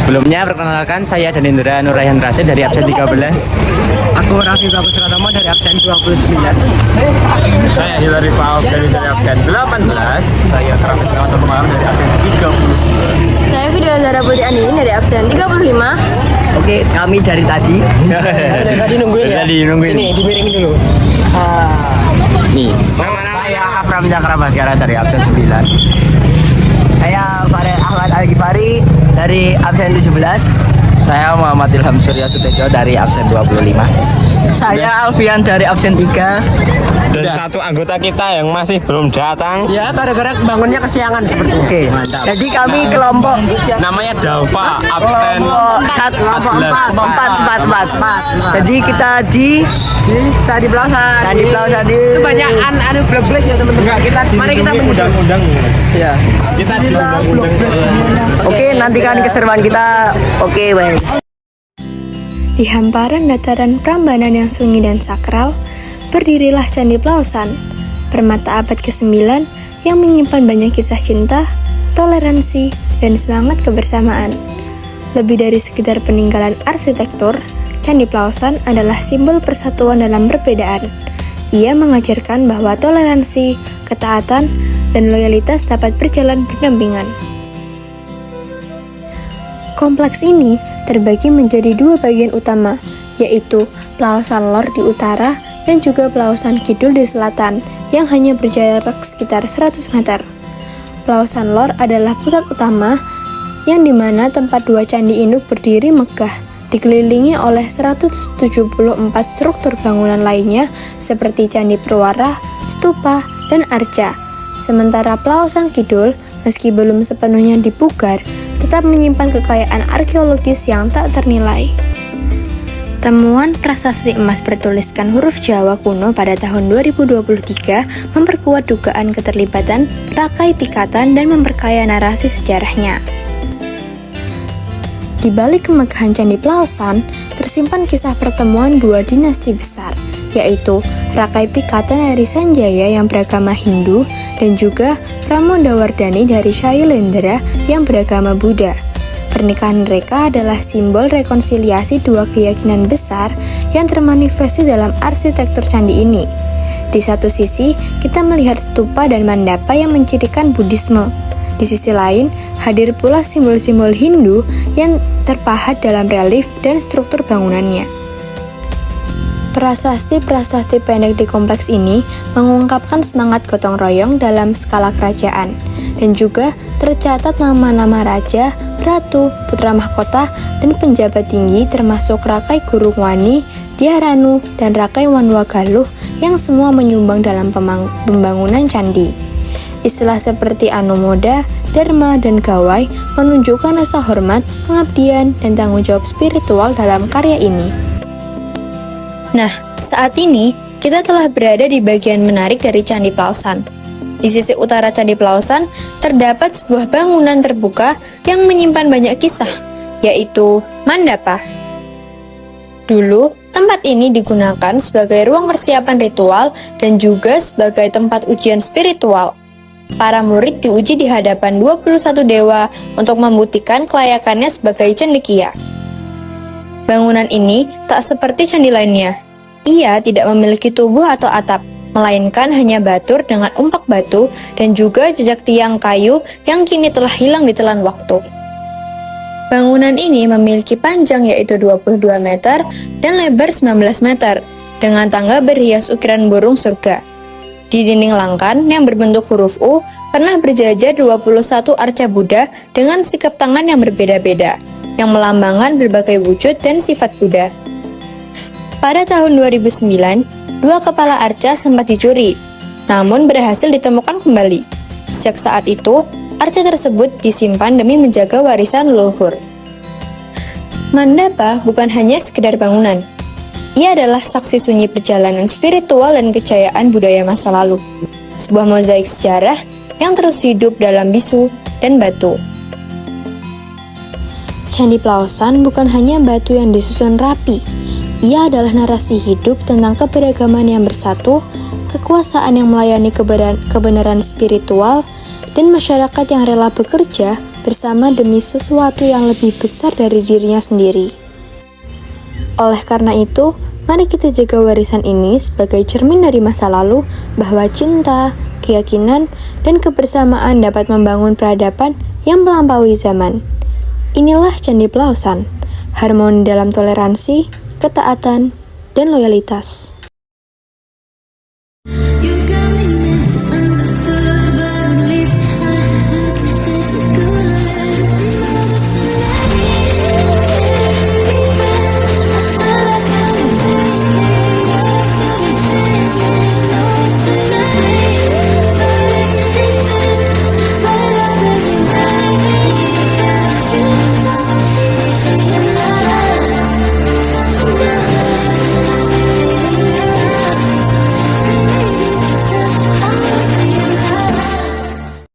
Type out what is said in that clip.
Sebelumnya perkenalkan saya Danindra Nurrayhan Rasid dari absen 13. Aku Raffi Bagus Ratomo dari absen 29. Saya Hilary Fauf dari absen 18. Saya Travis Nawanto Kemarin dari absen 30. Saya Vidya Zara Putri Andini dari absen 35. Oke, kami dari tadi. Tadi nungguin ya? Tadi nungguin. Ini dimiringin dulu. Nih. Saya Afram Cakra Baskara dari absen 9. Saya Farel Ahmad Al-Ghifari dari absen 17. Saya Muhammad Ilham Surya Sutejo dari absen 25. Saya Alfian dari absen 3. Dan satu anggota kita yang masih belum datang, Ya, gara-gara bangunnya kesiangan sepertinya. Oke, mantap. Jadi kami kelompok namanya Dava, absen kelompok 14. 4. Jadi kita di Candi Pelausan. Candi Pelausan itu banyak anu blog-blog ya teman-teman. Mari kita menyusul. undang-undang. Ya. Kita di undang-undang. Oke, nantikan keseruan kita. Oke, baik. Di hamparan dataran Prambanan yang sunyi dan sakral, berdirilah Candi Pelausan, permata abad ke-9 yang menyimpan banyak kisah cinta, toleransi, dan semangat kebersamaan. Lebih dari sekedar peninggalan arsitektur, Candi Pelausan adalah simbol persatuan dalam perbedaan. Ia mengajarkan bahwa toleransi, ketaatan, dan loyalitas dapat berjalan berdampingan. Kompleks ini terbagi menjadi dua bagian utama, yaitu Pelausan Lor di utara dan juga Pelausan Kidul di selatan, yang hanya berjarak sekitar 100 meter. Pelausan Lor adalah pusat utama, yang dimana tempat dua candi induk berdiri megah, dikelilingi oleh 174 struktur bangunan lainnya seperti Candi Perwara, Stupa, dan Arca. Sementara Pelausan Kidul, meski belum sepenuhnya dipugar, tetap menyimpan kekayaan arkeologis yang tak ternilai. Temuan prasasti emas bertuliskan huruf Jawa kuno pada tahun 2023 memperkuat dugaan keterlibatan Rakai Pikatan dan memperkaya narasi sejarahnya. Di balik kemegahan Candi Pelausan, tersimpan kisah pertemuan dua dinasti besar, yaitu Rakai Pikatan dari Sanjaya yang beragama Hindu dan juga Pramodawardhani dari Shailendra yang beragama Buddha. Pernikahan mereka adalah simbol rekonsiliasi dua keyakinan besar yang termanifestasi dalam arsitektur candi ini. Di satu sisi, kita melihat stupa dan mandapa yang mencirikan Buddhisme. Di sisi lain, hadir pula simbol-simbol Hindu yang terpahat dalam relief dan struktur bangunannya. Prasasti-prasasti pendek di kompleks ini mengungkapkan semangat gotong royong dalam skala kerajaan, dan juga tercatat nama-nama raja, ratu, putra mahkota, dan penjabat tinggi termasuk Rakai Gurungwani, Dhyaranu, dan Rakai Wanwagaluh yang semua menyumbang dalam pembangunan candi. Istilah seperti Anomoda, Dharma, dan Gawai menunjukkan rasa hormat, pengabdian, dan tanggung jawab spiritual dalam karya ini. Nah, saat ini kita telah berada di bagian menarik dari Candi Pelausan. Di sisi utara Candi Pelausan terdapat sebuah bangunan terbuka yang menyimpan banyak kisah, yaitu mandapa. Dulu, tempat ini digunakan sebagai ruang persiapan ritual dan juga sebagai tempat ujian spiritual. Para murid diuji di hadapan 21 dewa untuk membuktikan kelayakannya sebagai cendekia. Bangunan ini tak seperti candi lainnya. Ia tidak memiliki tubuh atau atap, melainkan hanya batur dengan umpak batu dan juga jejak tiang kayu yang kini telah hilang ditelan waktu. Bangunan ini memiliki panjang yaitu 22 meter dan lebar 19 meter, dengan tangga berhias ukiran burung surga. Di dinding langkan yang berbentuk huruf U, pernah berjajar 21 arca Buddha dengan sikap tangan yang berbeda-beda, yang melambangkan berbagai wujud dan sifat Buddha. Pada tahun 2009, 2 kepala arca sempat dicuri, namun berhasil ditemukan kembali. Sejak saat itu, arca tersebut disimpan demi menjaga warisan leluhur. Mandapa bukan hanya sekedar bangunan. Ia adalah saksi sunyi perjalanan spiritual dan kejayaan budaya masa lalu. Sebuah mozaik sejarah yang terus hidup dalam bisu dan batu. Candi Pelausan bukan hanya batu yang disusun rapi. Ia adalah narasi hidup tentang keberagaman yang bersatu, kekuasaan yang melayani kebenaran spiritual, dan masyarakat yang rela bekerja, bersama demi sesuatu yang lebih besar dari dirinya sendiri. Oleh karena itu, mari kita jaga warisan ini sebagai cermin dari masa lalu bahwa cinta, keyakinan, dan kebersamaan dapat membangun peradaban yang melampaui zaman. Inilah Candi Pelausan, harmoni dalam toleransi, ketaatan, dan loyalitas.